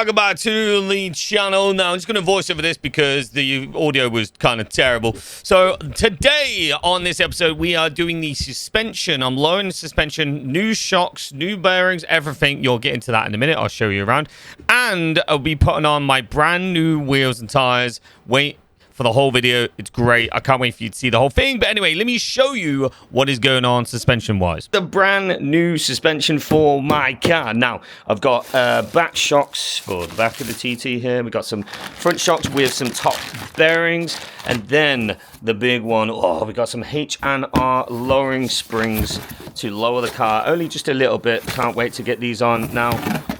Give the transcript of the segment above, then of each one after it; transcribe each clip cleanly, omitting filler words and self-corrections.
welcome back to the channel. Now, I'm just going to voice over this because the audio was kind of terrible. So, today on this episode, we are doing the suspension. I'm lowering the suspension, new shocks, new bearings, everything. You'll get into that in a minute. I'll show you around. And I'll be putting on my brand new wheels and tires. Wait for the whole video. It's great. I can't wait for you to see the whole thing. But anyway, let me show you what is going on suspension-wise. The brand new suspension for my car. Now, I've got back shocks for the back of the TT here. We've got some front shocks with some top bearings. And then the big one, we got some H&R lowering springs to lower the car. Only just a little bit. Can't wait to get these on. Now,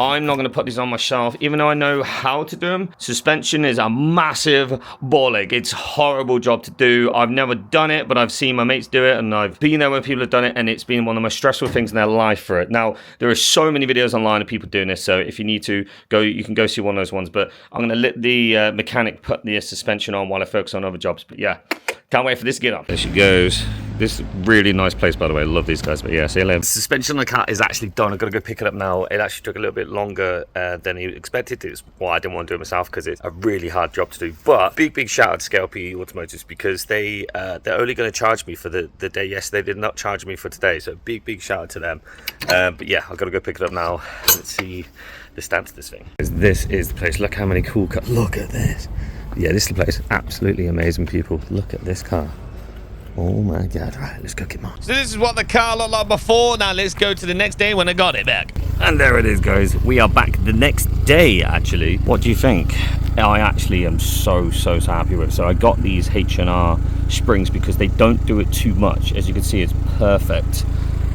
I'm not going to put these on myself, even though I know how to do them. Suspension is a massive ball ache. It's a horrible job to do. I've never done it, but I've seen my mates do it, and I've been there when people have done it, and it's been one of the most stressful things in their life for it. Now, there are so many videos online of people doing this, so if you need to go, you can go see one of those ones, but I'm going to let the mechanic put the suspension on while I focus on other jobs. But yeah, can't wait for this to get up. There she goes. This is a really nice place, by the way. I love these guys, but yeah, see you later. The suspension on the car is actually done. I've got to go pick it up now. It actually took a little bit longer than he expected. It's why I didn't want to do it myself, because it's a really hard job to do. But big shout out to ScaleP Automotives, because they're only going to charge me for the day yesterday. They did not charge me for today, so big shout out to them. But yeah, I've got to go pick it up now. Let's see the stance of this thing. This is the place. Look how many cool cars. Look at this. Yeah, this is the place. Absolutely amazing, people. Look at this car. Oh my god. Right, let's go get mine. So this is what the car looked like before. Now let's go to the next day when I got it back. And there it is, guys. We are back the next day, actually. What do you think? I actually am so happy with it. So I got these H&R springs because they don't do it too much. As you can see, it's perfect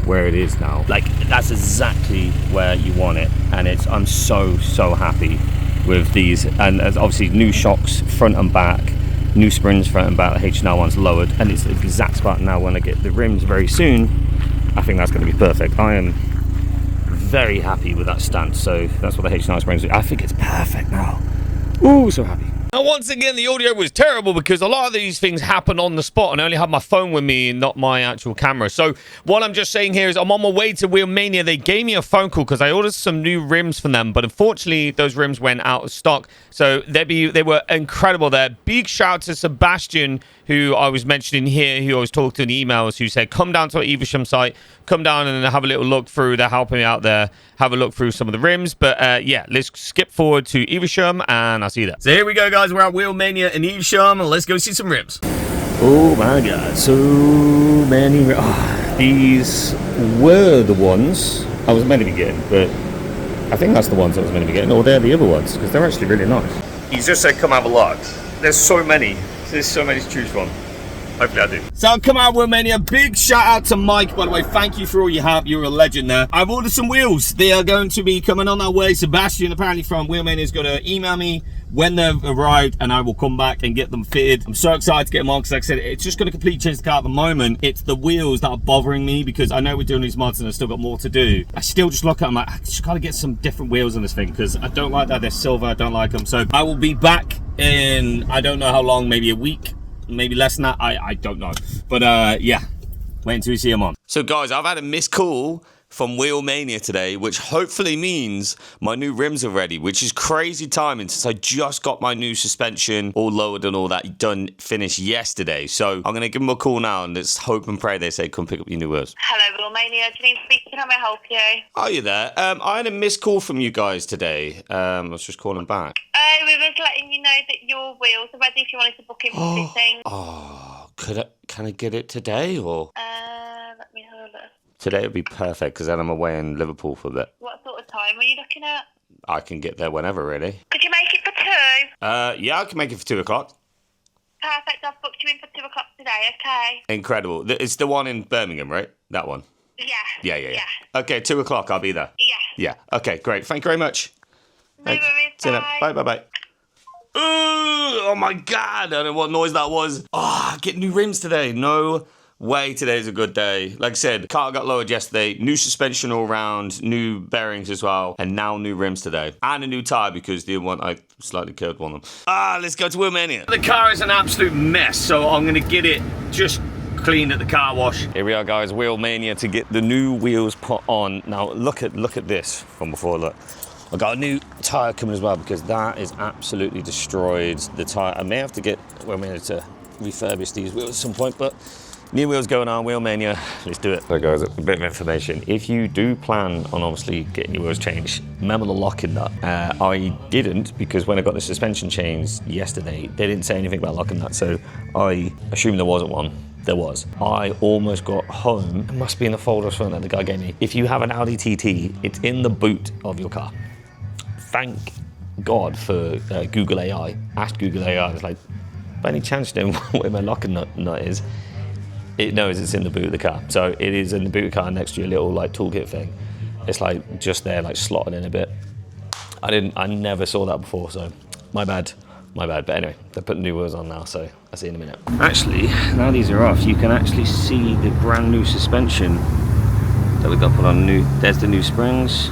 where it is now. Like, that's exactly where you want it. And I'm so happy with these. And obviously new shocks front and back, new springs front and back. The H&R one's lowered, and it's the exact spot now. When I get the rims very soon, I think that's going to be perfect. I am very happy with that stance. So that's what the H&R springs do. I think it's perfect now. Ooh, so happy. Now, once again, the audio was terrible because a lot of these things happen on the spot, and I only have my phone with me and not my actual camera. So what I'm just saying here is I'm on my way to Wheel Mania. They gave me a phone call because I ordered some new rims from them, but unfortunately, those rims went out of stock. So they were incredible there. Big shout out to Sebastian, who I was mentioning here, who I was talking to in the emails, who said, come down to our Evesham site, come down and have a little look through. They're helping me out there, have a look through some of the rims. But yeah, let's skip forward to Evesham, and I'll see you there. So here we go, guys. We're at Wheel Mania in Evesham, and let's go see some rims. Oh my god, so many rims. Oh, these were the ones I was meant to be getting, but I think that's the ones I was meant to be getting, or they're the other ones, because they're actually really nice. He's just said, come have a look. There's so many to choose from. Hopefully I do. So come out, Wheel Mania. Big shout out to Mike, by the way. Thank you for all you have. You're a legend there. I've ordered some wheels. They are going to be coming on their way. Sebastian, apparently from Wheel Mania, is going to email me when they've arrived, and I will come back and get them fitted. I'm so excited to get them on because, like I said, it's just going to completely change the car at the moment. It's the wheels that are bothering me because I know we're doing these mods and I've still got more to do. I still just look at them like, I just got to get some different wheels on this thing because I don't like that they're silver. I don't like them. So I will be back in, I don't know how long, maybe a week. Maybe less than that, I don't know. But yeah, wait until we see him on. So guys, I've had a missed call from Wheel Mania today, which hopefully means my new rims are ready, which is crazy timing since I just got my new suspension all lowered and all that done, finished yesterday. So I'm going to give them a call now and let's hope and pray they say, come pick up your new wheels. Hello, Wheel Mania. Janine speaking. How may I help you? Are you there? I had a missed call from you guys today. I was just calling back. We was letting you know that your wheels are ready if you wanted to book in for fitting. Oh, can I get it today or? Let me have a look. Today would be perfect because then I'm away in Liverpool for a bit. What sort of time are you looking at? I can get there whenever, really. Could you make it for 2? Yeah, I can make it for 2 o'clock. Perfect, I've booked you in for 2 o'clock today, okay? Incredible. It's the one in Birmingham, right? That one? Yeah. Yeah. Okay, 2 o'clock, I'll be there. Yeah. Yeah, okay, great. Thank you very much. No worries, See you then. Bye. Ooh, oh my god, I don't know what noise that was. Oh, getting new rims today. No way today's a good day. Like I said, car got lowered yesterday. New suspension all around, new bearings as well, and now new rims today. And a new tyre because the one I slightly curved one of them. Let's go to Wheel Mania. The car is an absolute mess, so I'm gonna get it just cleaned at the car wash. Here we are, guys, Wheel Mania to get the new wheels put on. Now look at this from before, look. I got a new tyre coming as well because that is absolutely destroyed the tyre. I may have to get Wheelmania to refurbish these wheels at some point, but new wheels going on, Wheelmania, let's do it. So guys, a bit of information. If you do plan on obviously getting your wheels changed, remember the locking nut. I didn't, because when I got the suspension changed yesterday, they didn't say anything about locking nut, so I assumed there wasn't one. There was. I almost got home. It must be in the folder or something that the guy gave me. If you have an Audi TT, it's in the boot of your car. Thank God for Google AI. Asked Google AI, I was like, by any chance you know where my locking nut is? It knows it's in the boot of the car. So it is in the boot of the car next to your little like toolkit thing. It's like just there, like slotted in a bit. I never saw that before, so my bad. But anyway, they're putting new wheels on now, so I'll see you in a minute. Actually, now these are off, you can actually see the brand new suspension that we got put on. There's the new springs,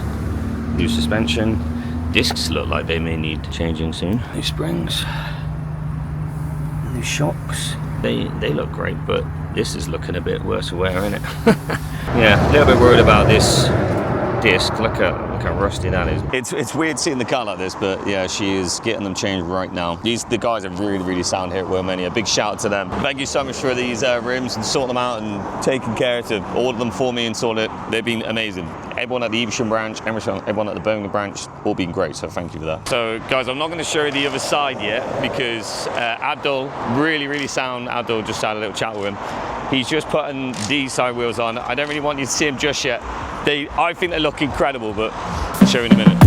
new suspension. Discs look like they may need changing soon. New springs, new shocks. They look great, but this is looking a bit worse for wear, isn't it? Yeah, a little bit worried about this disc. Look how rusty that is. It's weird seeing the car like this, but yeah, she is getting them changed right now. The guys are really sound here at Wheelmania. Big shout out to them. Thank you so much for these rims and sorting them out and taking care to order them for me and sort it. They've been amazing. Everyone at the Evesham branch, everyone at the Birmingham branch, all been great, so thank you for that. So guys, I'm not going to show you the other side yet because Abdul, really sound. Abdul, just had a little chat with him. He's just putting these side wheels on. I don't really want you to see him just yet. I think they look incredible, but I'll show you in a minute.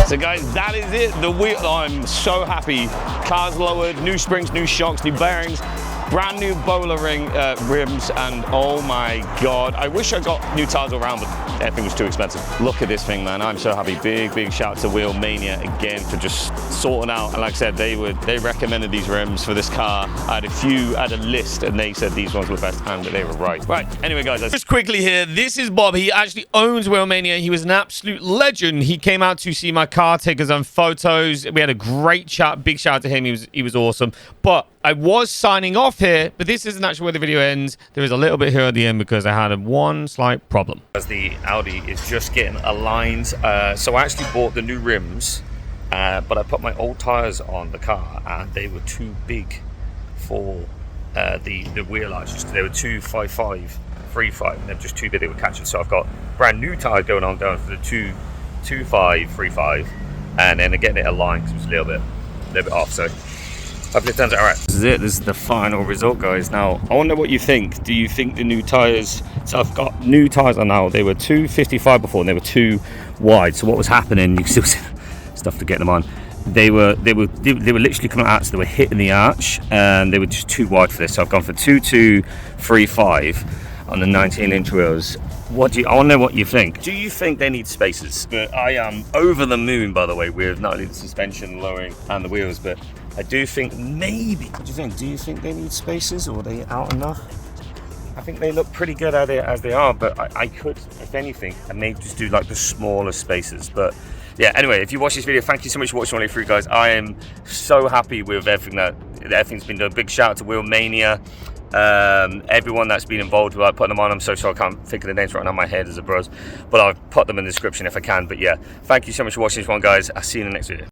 So guys, that is it. The wheel, I'm so happy. Car's lowered, new springs, new shocks, new bearings, brand new bowler ring rims, and oh my God. I wish I got new tires all around, but everything was too expensive. Look at this thing, man. I'm so happy. Big shout out to Wheelmania again for just sorting out. And like I said, they recommended these rims for this car. I had a list and they said these ones were best, and they were right. Right, anyway guys, just quickly here, this is Bob. He actually owns Wheelmania. He was an absolute legend. He came out to see my car, take his own photos. We had a great chat. Big shout out to him. He was awesome. But I was signing off here, but this isn't actually where the video ends. There is a little bit here at the end because I had one slight problem. As the Audi is just getting aligned, so I actually bought the new rims, but I put my old tires on the car and they were too big for the wheel arches. They were 255, 35, and they're just too big. They were catching. So I've got brand new tires going for the 225, 35, and then getting it aligned because it was a little bit off. So hopefully it turns out alright. This is it. This is the final result, guys. Now, I wonder what you think. Do you think the new tyres... So I've got new tyres on now. They were 255 before and they were too wide. So what was happening, you can still see stuff to get them on. They were literally coming out, so they were hitting the arch and they were just too wide for this. So I've gone for 2235 on the 19-inch wheels. I want to know what you think. Do you think they need spacers? But I am over the moon, by the way, with not only the suspension, lowering, and the wheels, but I do think maybe. What do you think? Do you think they need spacers, or are they out enough? I think they look pretty good as they are, but I could, if anything, I may just do like the smaller spacers. But yeah, anyway, if you watch this video, thank you so much for watching all the way through, guys. I am so happy with everything's been done. Big shout out to Wheelmania. Everyone that's been involved with putting them on. I'm so sorry I can't think of the names right now in my head as a bros, but I'll put them in the description if I can. But yeah, thank you so much for watching this one, guys. I'll see you in the next video.